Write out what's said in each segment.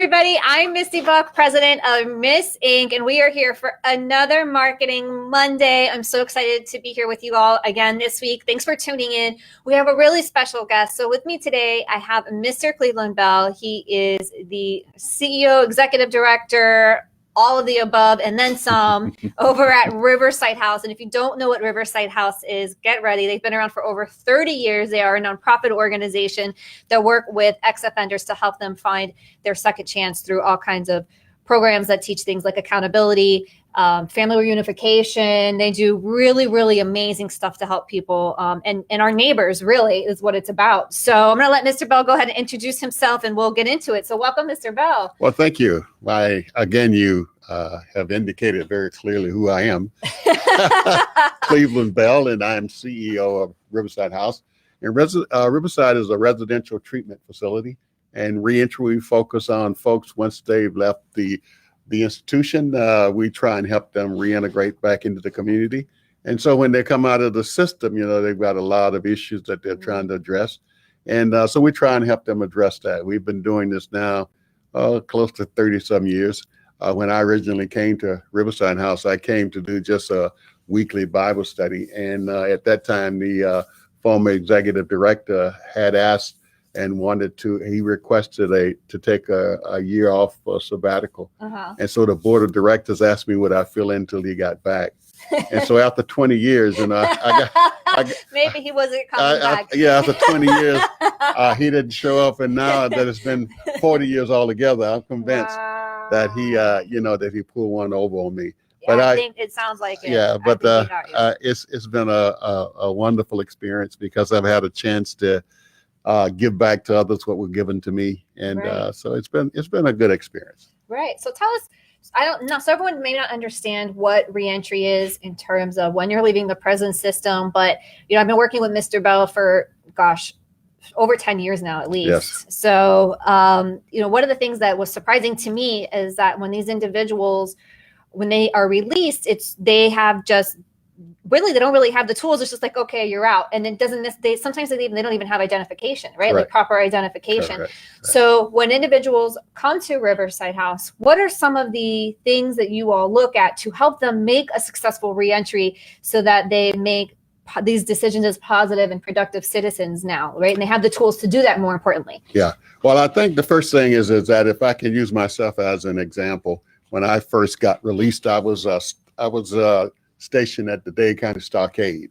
Everybody, I'm Misty Buck, president of Miss Inc., and we are here for another Marketing Monday. I'm so excited to be here with you all again this week. Thanks for tuning in. We have a really special guest. So with me today, I have Mr. Cleveland Bell. He is the CEO, executive director, all of the above, and then some over at Riverside House. And if you don't know what Riverside House is, get ready. They've been around for over 30 years. They are a nonprofit organization that work with ex-offenders to help them find their second chance through all kinds of programs that teach things like accountability, family reunification. They do really, really amazing stuff to help people and our neighbors, really, is what it's about. So I'm going to let Mr. Bell go ahead and introduce himself, and we'll get into it. So welcome, Mr. Bell. Well, thank you. Again, you have indicated very clearly who I am. Cleveland Bell, and I'm CEO of Riverside House. And Riverside is a residential treatment facility. And reentry, we focus on folks once they've left the institution. We try and help them reintegrate back into the community. And so when they come out of the system, they've got a lot of issues that they're trying to address. And so we try and help them address that. We've been doing this now close to 30-some years. When I originally came to Riverside House, I came to do just a weekly Bible study. And at that time, the former executive director had asked and he requested to take a year off for sabbatical. And so the board of directors asked me would I fill in till he got back. And so after 20 years, maybe he wasn't coming back. After 20 years, he didn't show up. And now that it's been 40 years altogether, I'm convinced that he pulled one over on me. Yeah, but I think it sounds like it. Yeah, but it's been a wonderful experience because I've had a chance to give back to others what was given to me, and so it's been a good experience. Right. So tell us. I don't know. So everyone may not understand what reentry is in terms of when you're leaving the prison system, but I've been working with Mr. Bell for over 10 years now, at least. Yes. So one of the things that was surprising to me is that when these individuals, when they are released, they don't really have the tools. It's just like, okay, you're out. And it sometimes they don't even have identification, right? Like proper identification. Correct. So when individuals come to Riverside House, what are some of the things that you all look at to help them make a successful reentry so that they make these decisions as positive and productive citizens now, right? And they have the tools to do that, more importantly. Yeah. Well, I think the first thing is that if I can use myself as an example, when I first got released, I was stationed at the Dade County Stockade.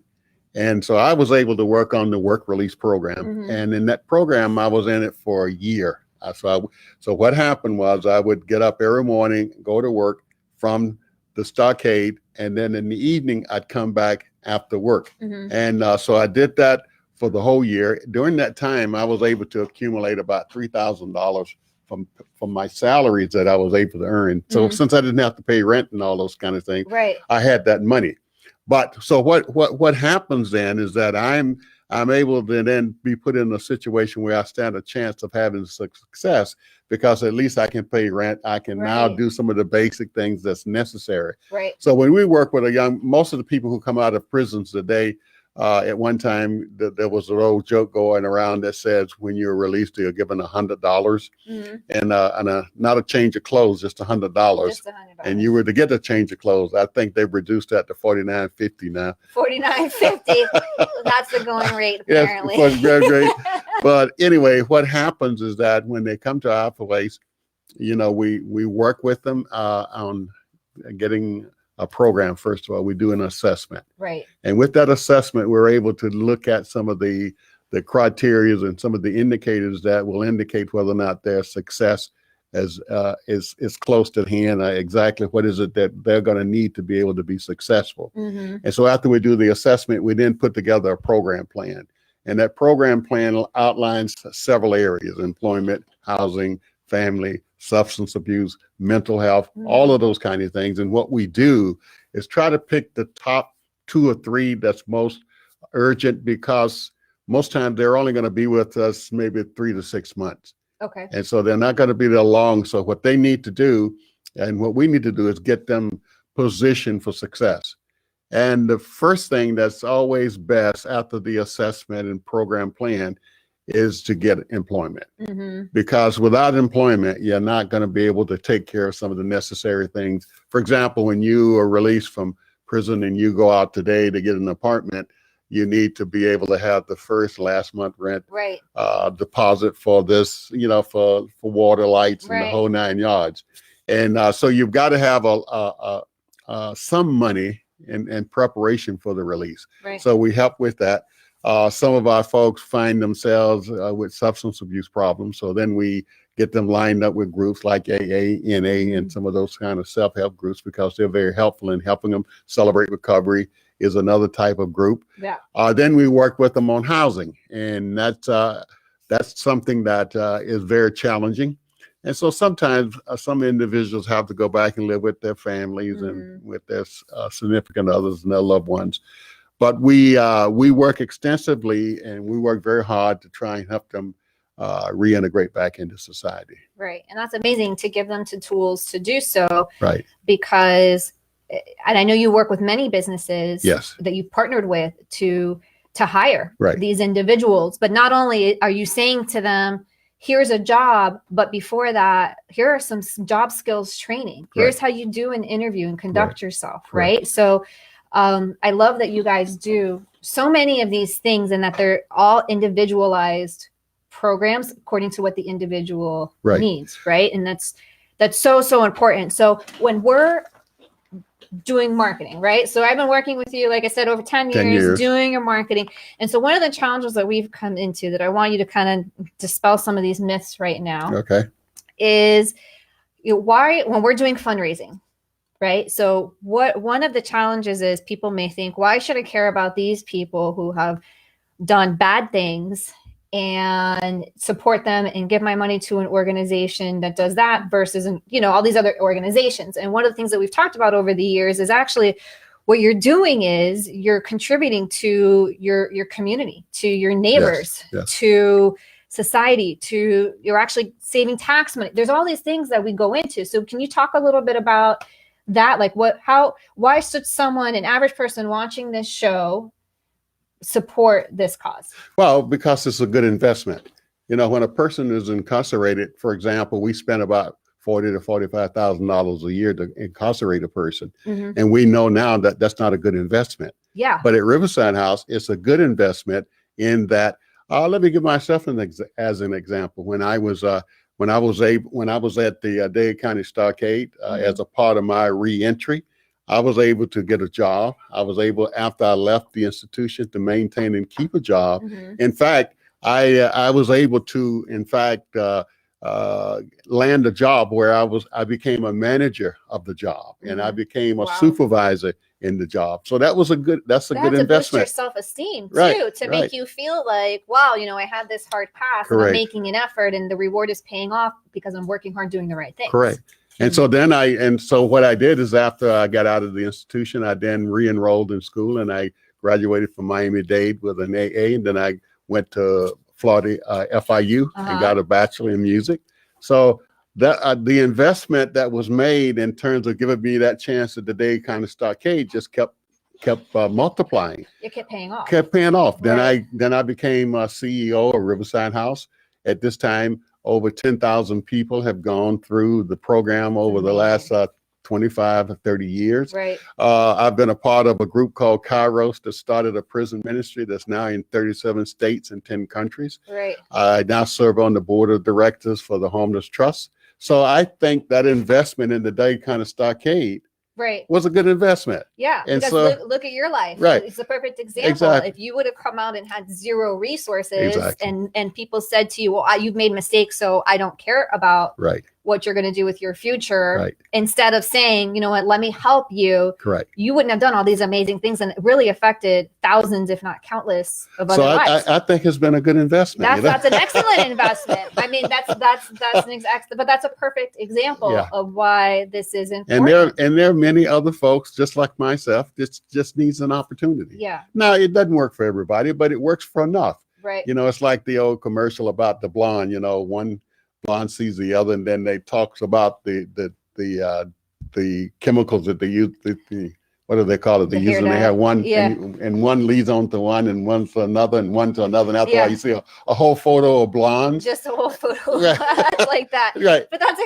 And so I was able to work on the work release program. Mm-hmm. And in that program, I was in it for a year. So what happened was I would get up every morning, go to work from the stockade, and then in the evening, I'd come back after work. Mm-hmm. And so I did that for the whole year. During that time, I was able to accumulate about $3,000 from my salaries that I was able to earn. So since I didn't have to pay rent and all those kind of things, I had that money. But so what happens then is that I'm able to then be put in a situation where I stand a chance of having success because at least I can pay rent. I can now do some of the basic things that's necessary. Right. So when we work with most of the people who come out of prisons today, at one time, there was an old joke going around that says when you're released, you're given $100 and not a change of clothes, just $100. And you were to get a change of clothes. I think they've reduced that to $49.50 now. $49.50. That's the going rate, apparently. Yes, very great. But anyway, what happens is that when they come to our place, we work with them on getting a program. First of all, we do an assessment. Right. And with that assessment, we're able to look at some of the criteria and some of the indicators that will indicate whether or not their success is close to hand. Exactly what is it that they're going to need to be able to be successful. Mm-hmm. And so after we do the assessment, we then put together a program plan. And that program plan outlines several areas: employment, housing, family, substance abuse, mental health, all of those kind of things. And what we do is try to pick the top 2 or 3 that's most urgent, because most times they're only going to be with us maybe 3 to 6 months. Okay. And so they're not going to be there long. So what they need to do and what we need to do is get them positioned for success. And the first thing that's always best after the assessment and program plan is to get employment. Mm-hmm. Because without employment, you're not going to be able to take care of some of the necessary things. For example, when you are released from prison and you go out today to get an apartment, you need to be able to have the last month rent Right. deposit for this, for water, lights, and the Right. whole 9 yards. And so you've got to have some money in preparation for the release. Right. So we help with that. Some of our folks find themselves with substance abuse problems. So then we get them lined up with groups like AA, NA, and some of those kind of self-help groups, because they're very helpful in helping them. Celebrate Recovery is another type of group. Yeah. Then we work with them on housing, and that's something that is very challenging. And so sometimes some individuals have to go back and live with their families and with their significant others and their loved ones. But we work extensively, and we work very hard to try and help them reintegrate back into society. Right. And that's amazing to give them the tools to do so. Right. Because, and I know you work with many businesses Yes. that you've partnered with to hire Right. these individuals. But not only are you saying to them, here's a job, but before that, here are some job skills training. Here's Right. how you do an interview and conduct yourself. Correct. Right. So I love that you guys do so many of these things, and that they're all individualized programs according to what the individual Right. needs. Right. And that's so important. So when we're doing marketing, right? So I've been working with you, like I said, over 10 years doing your marketing. And so one of the challenges that we've come into that I want you to kind of dispel some of these myths right now is why, when we're doing fundraising, right? So one of the challenges is people may think, why should I care about these people who have done bad things and support them and give my money to an organization that does that versus, all these other organizations. And one of the things that we've talked about over the years is actually what you're doing is you're contributing to your community, to your neighbors, to society, you're actually saving tax money. There's all these things that we go into. So can you talk a little bit about that? Like why should someone, an average person watching this show, support this cause? Well, because it's a good investment. When a person is incarcerated, for example, we spend about $40,000 to $45,000 a year to incarcerate a person. And we know now that that's not a good investment. Yeah. But at Riverside House, it's a good investment in that, let me give myself as an example. When I was at the Dade County Stockade, as a part of my reentry, I was able to get a job. I was able, after I left the institution, to maintain and keep a job. In fact, I was able to, land a job where I became a manager of the job, and I became a supervisor in the job. So that's a good investment. Boost your self-esteem too, to make you feel like, wow, I had this hard path and I'm making an effort, and the reward is paying off because I'm working hard doing the right things. Correct. And so what I did is, after I got out of the institution, I then re-enrolled in school, and I graduated from Miami-Dade with an AA, and then I went to Florida FIU and got a bachelor in music. So that the investment that was made in terms of giving me that chance at the Dade County Stockade just kept multiplying. It kept paying off. Right. Then I became CEO of Riverside House. At this time, over 10,000 people have gone through the program over the last 25 or 30 years. Right. I've been a part of a group called Kairos that started a prison ministry that's now in 37 states and 10 countries. Right. I now serve on the board of directors for the Homeless Trust. So I think that investment in the Dade County Stockade was a good investment. Yeah, and because so, look at your life. Right. It's a perfect example. Exactly. If you would have come out and had zero resources and people said to you, well, you've made mistakes, so I don't care about what you're going to do with your future. Instead of saying, you know what, let me help you. Correct. You wouldn't have done all these amazing things, and it really affected thousands, if not countless, of other lives. I think it's been a good investment. That's an excellent investment. I mean, that's but that's a perfect example of why this is important. And there are many other folks just like myself. This just needs an opportunity. Yeah. Now, it doesn't work for everybody, but it works for enough. Right. It's like the old commercial about the blonde. One blonde sees the other, and then they talks about the chemicals that they use, the what do they call it? They usually have one, yeah. and one leads on to one, and one to another, and one to another. And after a Yeah. while, you see a whole photo of blondes. Just a whole photo Right. like that. Right. But that's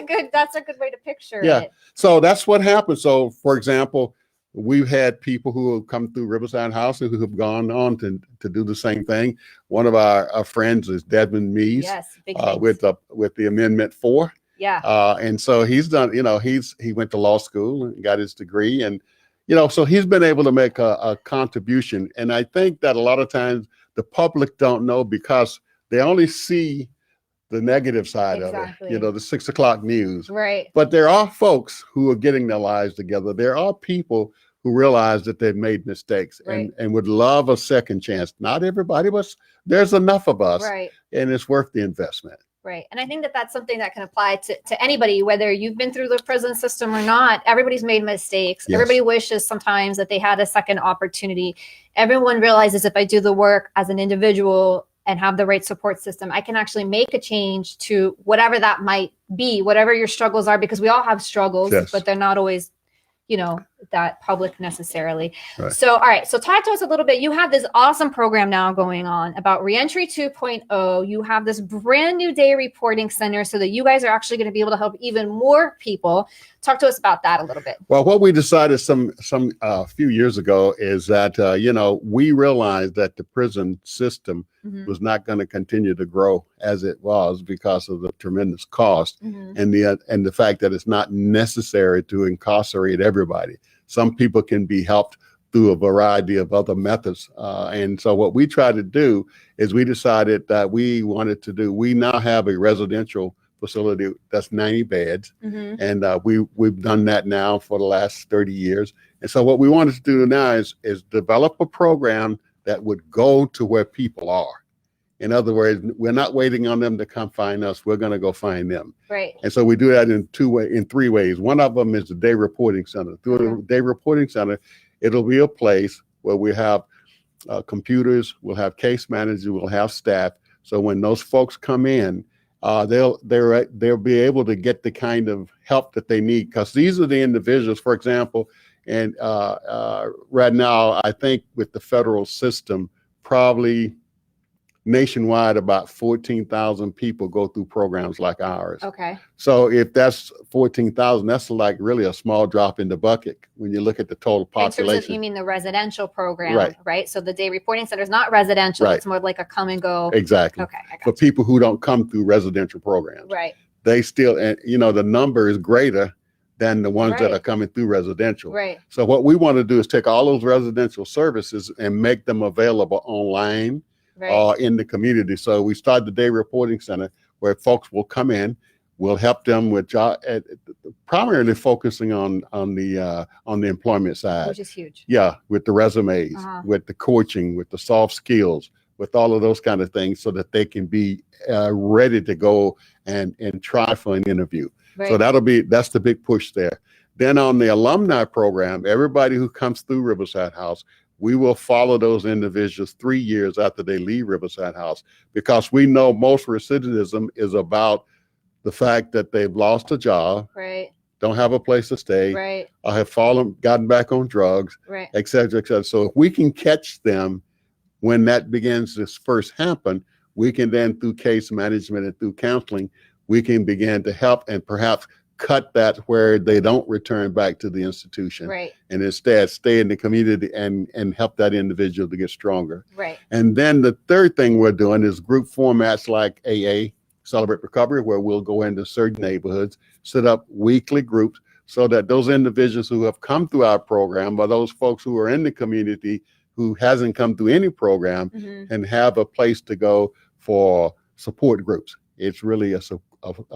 a good way to picture Yeah. it. So that's what happens. So, for example, we've had people who have come through Riverside House who have gone on to do the same thing. One of our friends is Desmond Mees. Yes, big with the Amendment 4. Yeah. And so he's done, he went to law school and got his degree, and so he's been able to make a contribution. And I think that a lot of times the public don't know because they only see the negative side of it, the 6 o'clock news. Right. But there are folks who are getting their lives together. There are people who realize that they've made mistakes, right, and would love a second chance. Not everybody, but there's enough of us, right, and it's worth the investment. Right. And I think that that's something that can apply to anybody, whether you've been through the prison system or not. Everybody's made mistakes. Yes. Everybody wishes sometimes that they had a second opportunity. Everyone realizes if I do the work as an individual and have the right support system, I can actually make a change to whatever that might be, whatever your struggles are, because we all have struggles, Yes. but they're not always, that public necessarily. Right. So, all right. So talk to us a little bit. You have this awesome program now going on about Reentry 2.0. You have this brand new day reporting center so that you guys are actually going to be able to help even more people. Talk to us about that a little bit. Well, what we decided some few years ago is that, we realized that the prison system was not going to continue to grow as it was because of the tremendous cost and the fact that it's not necessary to incarcerate everybody. Some people can be helped through a variety of other methods. And so what we tried to do is we decided that we now have a residential facility that's 90 beds. And we've done that now for the last 30 years. And so what we wanted to do now is develop a program that would go to where people are. In other words, we're not waiting on them to come find us. We're going to go find them. Right. And so we do that in 3 ways. One of them is the day reporting center. Through the day reporting center, it'll be a place where we have computers, we'll have case managers, we'll have staff. So when those folks come in, they'll be able to get the kind of help that they need, because these are the individuals, for example, and right now, I think with the federal system, probably nationwide, about 14,000 people go through programs like ours. Okay. So if that's 14,000, that's like really a small drop in the bucket when you look at the total population. In terms of, you mean the residential program, Right. right? So the day reporting center is not residential. Right. It's more like a come and go. Exactly. Okay. I got For people who don't come through residential programs. Right. They still, and the number is greater than the ones that Right. are coming through residential. Right. So what we want to do is take all those residential services and make them available online Right. or in the community. So we started the day reporting center where folks will come in. We'll help them with primarily focusing on the employment side. Which is huge. Yeah, with the resumes, with the coaching, with the soft skills, with all of those kind of things, so that they can be ready to go and try for an interview. Right. So that's the big push there. Then on the alumni program, everybody who comes through Riverside House, we will follow those individuals 3 years after they leave Riverside House, because we know most recidivism is about the fact that they've lost a job, Right. don't have a place to stay, Right. or have gotten back on drugs, Right. et cetera, et cetera. So if we can catch them when that begins to first happen, we can then, through case management and through counseling, we can begin to help and perhaps cut that where they don't return back to the institution, Right. and instead stay in the community and help that individual to get stronger. Right. And then the third thing we're doing is group formats like AA, Celebrate Recovery, where we'll go into certain neighborhoods, set up weekly groups so that those individuals who have come through our program, or those folks who are in the community who hasn't come through any program, and have a place to go for support groups. It's really a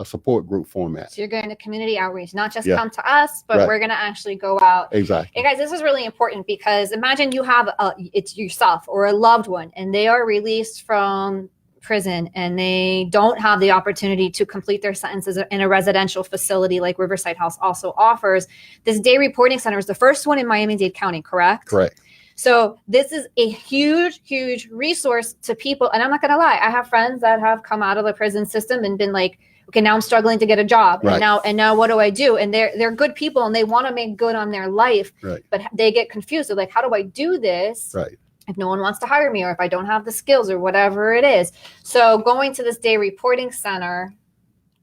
support group format. So you're going to community outreach, not just Yeah. come to us, but Right. we're going to actually go out. Exactly. Hey guys, this is really important, because imagine you have it's yourself or a loved one, and they are released from prison and they don't have the opportunity to complete their sentences in a residential facility like Riverside House also offers. This day reporting center is the first one in Miami-Dade County, correct? Correct. So this is a huge, huge resource to people. And I'm not going to lie, I have friends that have come out of the prison system and been like okay, now I'm struggling to get a job. Right. And now what do I do? And they're good people and they want to make good on their life, Right. but they get confused. They're like, how do I do this? Right. If no one wants to hire me, or if I don't have the skills, or whatever it is. So going to this day reporting center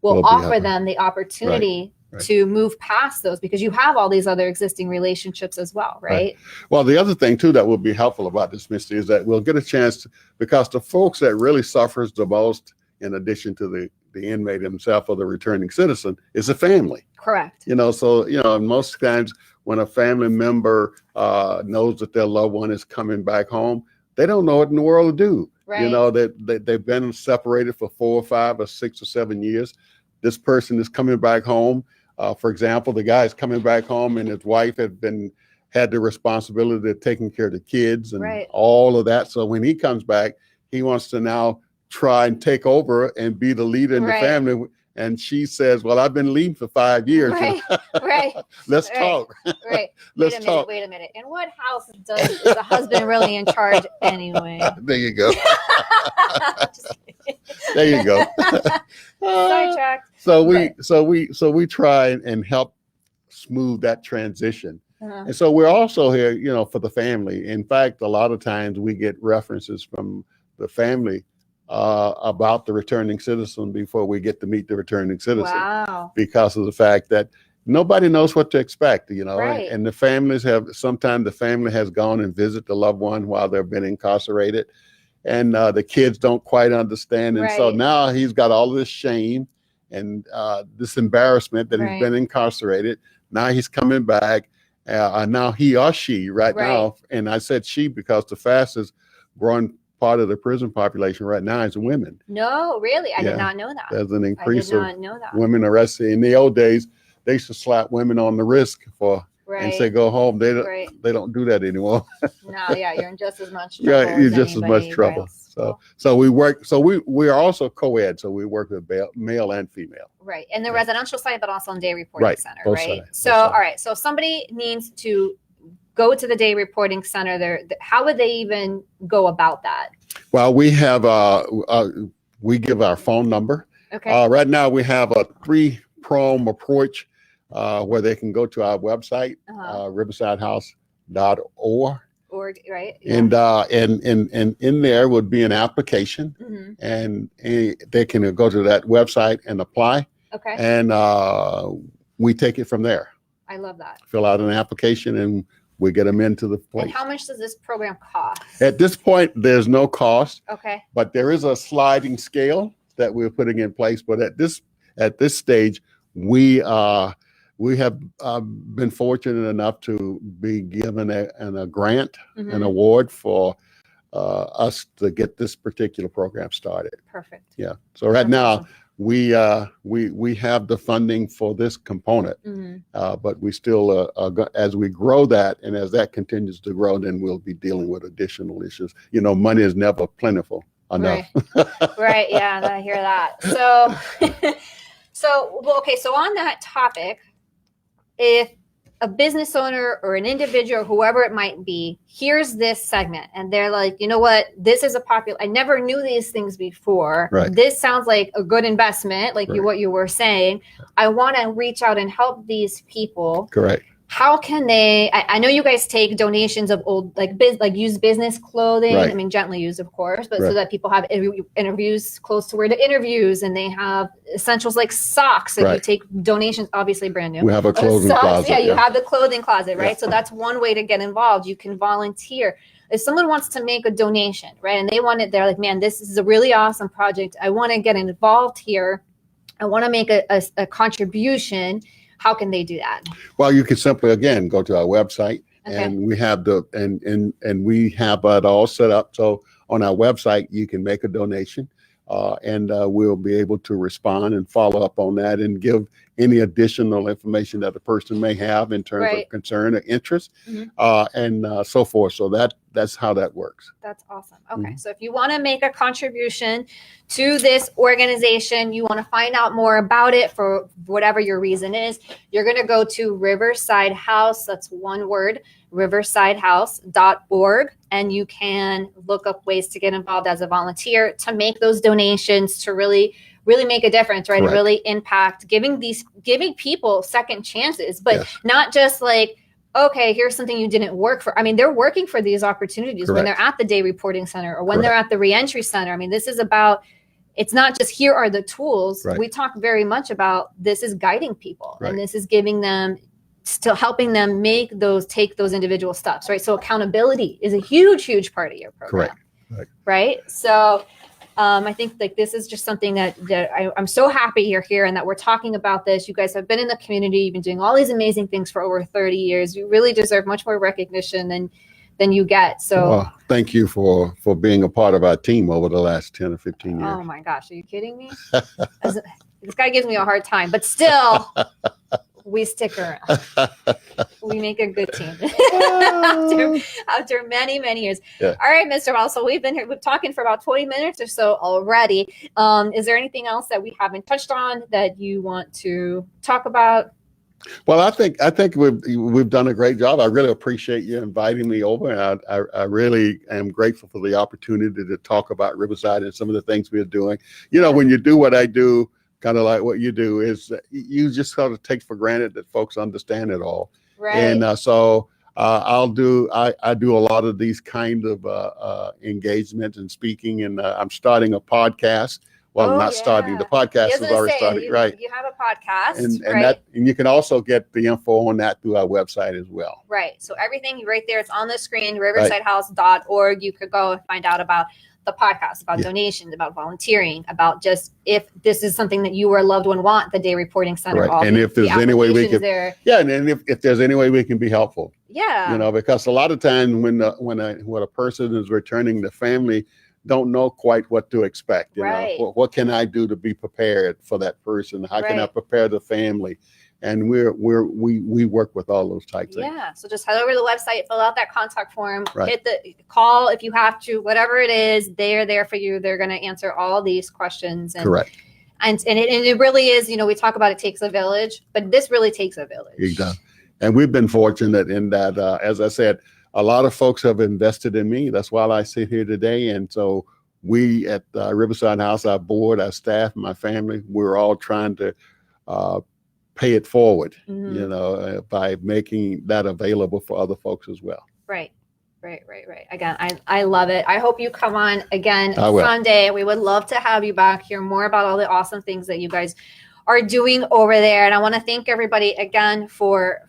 will offer them the opportunity to move past those, because you have all these other existing relationships as well, right? Well, the other thing too that will be helpful about this, Misty, is that we'll get a chance to, because the folks that really suffers the most, in addition to the inmate himself or the returning citizen, is the family. Correct. So most times when a family member knows that their loved one is coming back home, they don't know what in the world to do. Right. That they've been separated for 4 or 5 or 6 or 7 years. This person is coming back home. For example, the guy is coming back home and his wife had the responsibility of taking care of the kids and all of that. So when he comes back, he wants to now try and take over and be the leader in the family. And she says, well, I've been leading for 5 years. Right. Let's talk. Right. Let's talk. Wait a minute. In what house is the husband really in charge anyway? There you go. There you go. Sidetracked. So we try and help smooth that transition. And so we're also here, for the family. In fact, a lot of times we get references from the family about the returning citizen before we get to meet the returning citizen. Wow. Because of the fact that nobody knows what to expect, Right. and the families sometimes the family has gone and visit the loved one while they've been incarcerated, and the kids don't quite understand. And so now he's got all this shame and this embarrassment that he's been incarcerated. Now he's coming back. Now he or she now, and I said she because the fastest growing part of the prison population right now is women. No, really? I did not know that. There's an increase of that. women arrested. In the old days, they used to slap women on the wrist and say, go home. They don't do that anymore. No, you're in just as much trouble. You're just as much trouble. So we work. So we are also co-ed. So we work with male and female. Right, in the residential side, but also in day reporting center. Both right. Sides, so all right. So if somebody needs to go to the day reporting center, how would they even go about that? Well, we have we give our phone number. Okay. Right now we have a 3-prong approach where they can go to our website, riversidehouse.org. Right. And in there would be an application, and they can go to that website and apply. Okay. And we take it from there. I love that. Fill out an application and we get them into the place. And how much does this program cost? At this point, there's no cost. Okay. But there is a sliding scale that we're putting in place. But at this stage, we have been fortunate enough to be given a grant, an award for us to get this particular program started. Perfect. Yeah. So right now we have the funding for this component, but we still as we grow that and as that continues to grow, then we'll be dealing with additional issues. Money is never plentiful enough. Right. Yeah, I hear that. So on that topic, if a business owner or an individual, whoever it might be, hears this segment and they're like, you know what, this is I never knew these things before. Right. This sounds like a good investment, like what you were saying. I want to reach out and help these people. Correct. How can they? I know you guys take donations of old, used business clothing. Right. I mean, gently used, of course, but so that people have interviews close to where the interviews, and they have essentials like socks. If you take donations, obviously brand new. We have a clothing closet. Yeah, you have the clothing closet, right? So that's one way to get involved. You can volunteer. If someone wants to make a donation, right, and they're like, man, this is a really awesome project. I want to get involved here. I want to make a contribution. How can they do that? Well, you can simply, again, go to our website, and we have and we have it all set up. So on our website, you can make a donation, and we'll be able to respond and follow up on that and give any additional information that the person may have in terms of concern or interest, and so forth. So that's how that works. That's awesome. Okay. So if you want to make a contribution to this organization, you want to find out more about it for whatever your reason is, you're going to go to Riverside House. That's one word, riversidehouse.org. And you can look up ways to get involved as a volunteer, to make those donations, to really really make a difference, right? Correct. And really impact giving people second chances, but Yes. not just like, okay, here's something you didn't work for. I mean, they're working for these opportunities when Correct. they're at the day reporting center or when Correct. they're at the reentry center. I mean, this is about, it's not just here are the tools. Right. We talk very much about this is guiding people, Right. and this is giving them, still helping them take those individual steps, right? So accountability is a huge part of your program. Correct. Right. So I think like this is just something that I'm so happy you're here and that we're talking about this. You guys have been in the community. You've been doing all these amazing things for over 30 years. You really deserve much more recognition than you get. So well, thank you for being a part of our team over the last 10 or 15 years. Oh my gosh, are you kidding me? This guy gives me a hard time, but still we stick around. We make a good team after many years. Yeah. All right, Mr. Bell. So we've been here, we've talking for about 20 minutes or so already. Is there anything else that we haven't touched on that you want to talk about? Well, I think we've done a great job. I really appreciate you inviting me over. And I really am grateful for the opportunity to talk about Riverside and some of the things we're doing. You know, when you do what I do, kind of like what you do, is you just sort of take for granted that folks understand it all. Right. And so I do a lot of these kind of engagements and speaking, and I'm starting a podcast. Well, starting. The podcast is already started, right? You have a podcast, and you can also get the info on that through our website as well. Right. So everything right there, it's on the screen, riversidehouse.org. You could go and find out about the podcast, about donations, about volunteering, about just if this is something that you or a loved one want, the day reporting center. Right. And if there's any way we can, and then if there's any way we can be helpful. Yeah. You know, because a lot of times when a person is returning, the family don't know quite what to expect. You know, what can I do to be prepared for that person? How can I prepare the family? And we work with all those types of things. Yeah. So just head over to the website, fill out that contact form, hit the call if you have to, whatever it is, they are there for you. They're going to answer all these questions. And, correct. And it really is, you know, we talk about it takes a village, but this really takes a village. Exactly. And we've been fortunate in that, as I said, a lot of folks have invested in me. That's why I sit here today. And so we at Riverside House, our board, our staff, my family, we're all trying to pay it forward, you know, by making that available for other folks as well. Right. Again, I love it. I hope you come on again Sunday. We would love to have you back, hear more about all the awesome things that you guys are doing over there. And I want to thank everybody again for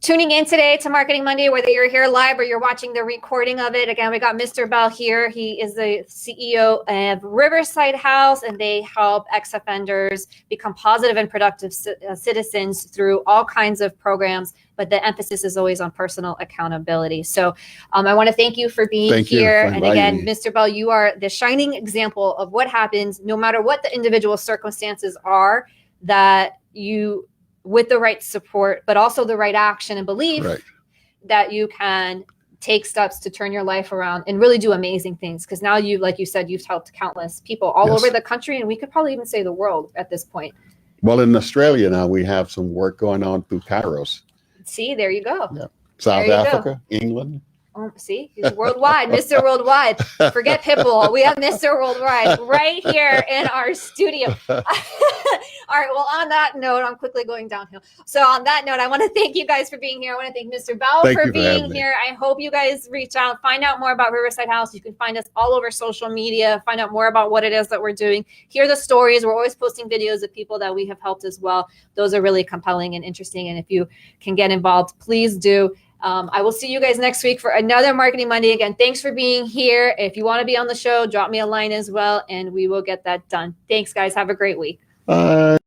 tuning in today to Marketing Monday, whether you're here live or you're watching the recording of it. Again, we got Mr. Bell here. He is the CEO of Riverside House, and they help ex-offenders become positive and productive citizens through all kinds of programs. But the emphasis is always on personal accountability. So I want to thank you for being here. And again, Mr. Bell, you are the shining example of what happens no matter what the individual circumstances are, that you, with the right support, but also the right action and belief, that you can take steps to turn your life around and really do amazing things. Because now you, like you said, you've helped countless people all over the country, and we could probably even say the world at this point. Well, in Australia now, we have some work going on through Kairos. See, there you go. Yeah. South Africa, England. Oh, see, he's worldwide, Mr. Worldwide. Forget Pitbull. We have Mr. Worldwide right here in our studio. All right. Well, on that note, I'm quickly going downhill. So on that note, I want to thank you guys for being here. I want to thank Mr. Bell for being here. I hope you guys reach out, find out more about Riverside House. You can find us all over social media, find out more about what it is that we're doing. Hear the stories. We're always posting videos of people that we have helped as well. Those are really compelling and interesting. And if you can get involved, please do. I will see you guys next week for another Marketing Monday. Again, thanks for being here. If you want to be on the show, drop me a line as well, and we will get that done. Thanks, guys. Have a great week.